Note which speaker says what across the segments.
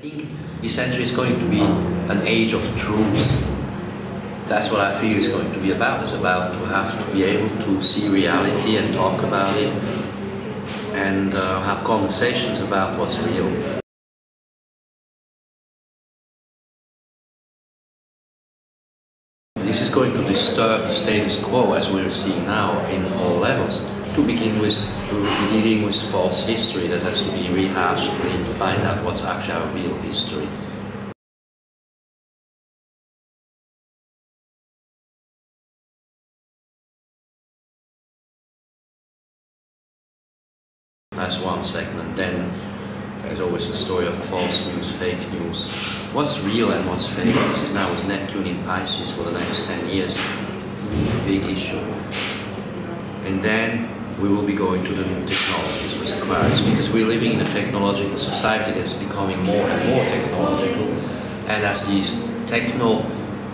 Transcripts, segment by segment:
Speaker 1: think essentially it's going to be an age of truth. That's what I feel it's going to be about. It's about to have to be able to see reality and talk about it and have conversations about what's real. This is going to disturb the status quo as we're seeing now in all levels. To begin with, we're dealing with false history that has to be rehashed. We need to find out what's actually our real history. That's one segment. Then there's always the story of false news, fake news. What's real and what's fake? This is now with Neptune in Pisces for the next 10 years. Big issue. And then we will be going to the new technologies with Aquarius, because we're living in a technological society that's becoming more and more technological. And as these techno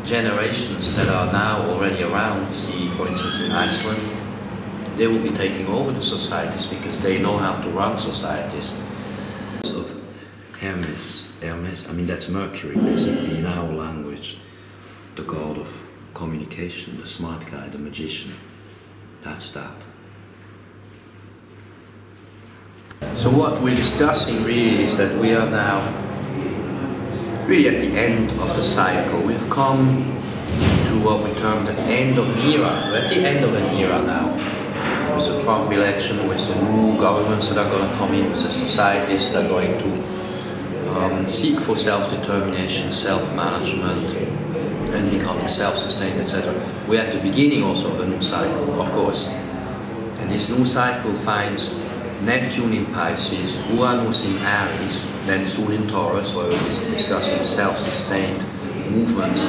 Speaker 1: generations that are now already around, see for instance in Iceland, they will be taking over the societies because they know how to run societies. Of Hermes, I mean that's Mercury basically in our language, the god of communication, the smart guy, the magician. That's that. So what we're discussing really is that we are now really at the end of the cycle. We've come to what we term the end of an era. We're at the end of an era now. With the Trump election, with the new governments that are going to come in, with the societies that are going to seek for self-determination, self-management, and becoming self-sustained, etc. We're at the beginning also of a new cycle, of course. And this new cycle finds Neptune in Pisces, Uranus in Aries, then soon in Taurus, where we're discussing self-sustained movements,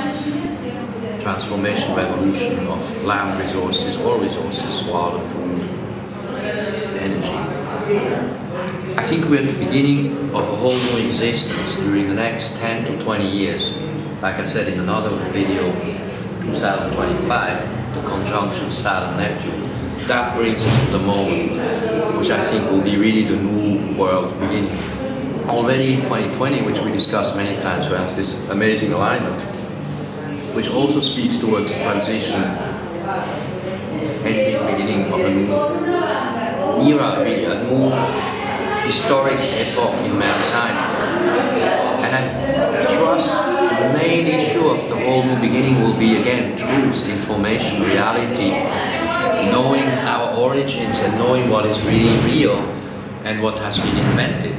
Speaker 1: transformation, revolution of land resources, or resources, water, food, energy. I think we're at the beginning of a whole new existence during the next 10 to 20 years. Like I said in another video, 2025, the conjunction Saturn-Neptune. That brings us to the moment, which I think will be really the new world beginning. Already in 2020, which we discussed many times, we have this amazing alignment, which also speaks towards transition, ending, beginning of a new era, really, a new historic epoch in mankind. And I trust the main issue of the whole new beginning will be, again, truth, information, reality, knowing our origins and knowing what is really real and what has been invented.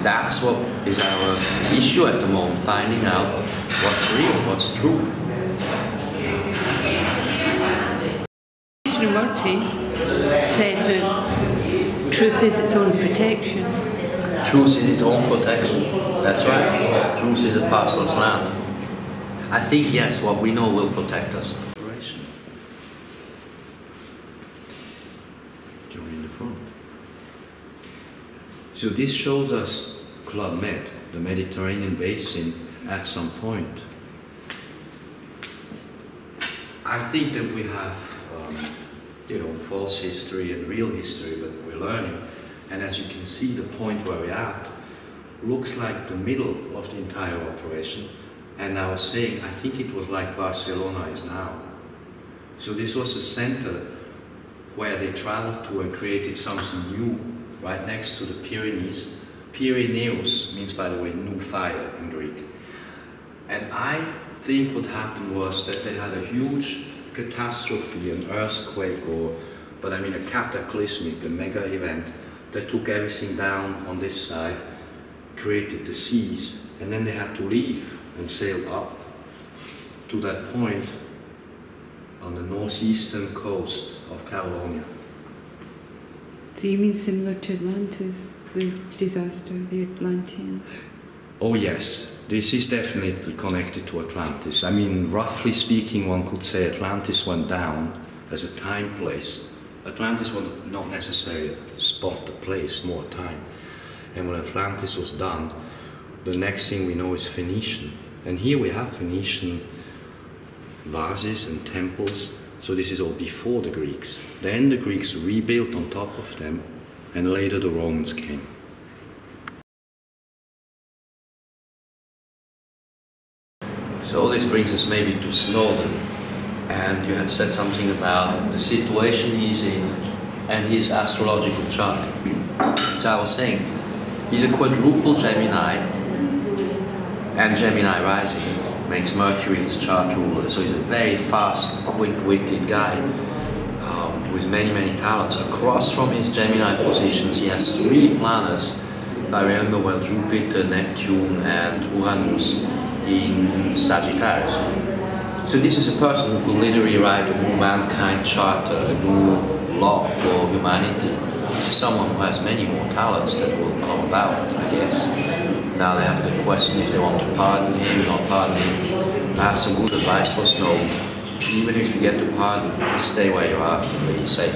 Speaker 1: That's what is our issue at the moment, finding out what's real, what's true.
Speaker 2: Krishnamurti said that truth is its own protection.
Speaker 1: Truth is its own protection. That's right. Truth is a pastor's land. I think, yes, what we know will protect us. Join the front. So this shows us Club Med, the Mediterranean basin, at some point. I think that we have, false history and real history, but we're learning. And as you can see, the point where we're at looks like the middle of the entire operation. And I was saying, I think it was like Barcelona is now. So this was a center where they traveled to and created something new right next to the Pyrenees. Pyreneus means, by the way, new fire in Greek. And I think what happened was that they had a huge catastrophe, an earthquake, but I mean a cataclysmic, a mega event that took everything down on this side, created the seas, and then they had to leave and sailed up to that point on the northeastern coast of Catalonia.
Speaker 2: So you mean similar to Atlantis, the disaster, the Atlantean?
Speaker 1: Oh yes, this is definitely connected to Atlantis. I mean, roughly speaking, one could say Atlantis went down as a time place. Atlantis was not necessarily a spot, a place, more time. And when Atlantis was done, the next thing we know is Phoenician. And here we have Phoenician vases and temples. So this is all before the Greeks. Then the Greeks rebuilt on top of them, and later the Romans came. So all this brings us maybe to Snowden, and you had said something about the situation he's in and his astrological chart. So I was saying, he's a quadruple Gemini, and Gemini rising makes Mercury his chart ruler, so he's a very fast, quick-witted guy with many talents. Across from his Gemini positions, he has 3 planets, I remember well, Jupiter, Neptune and Uranus in Sagittarius. So this is a person who could literally write a new mankind charter, a new law for humanity. This is someone who has many more talents that will come about, I guess. Now they have to question if they want to pardon him, not pardon him. I have some good advice for Snow. Even if you get to pardon, stay where you are to be safe.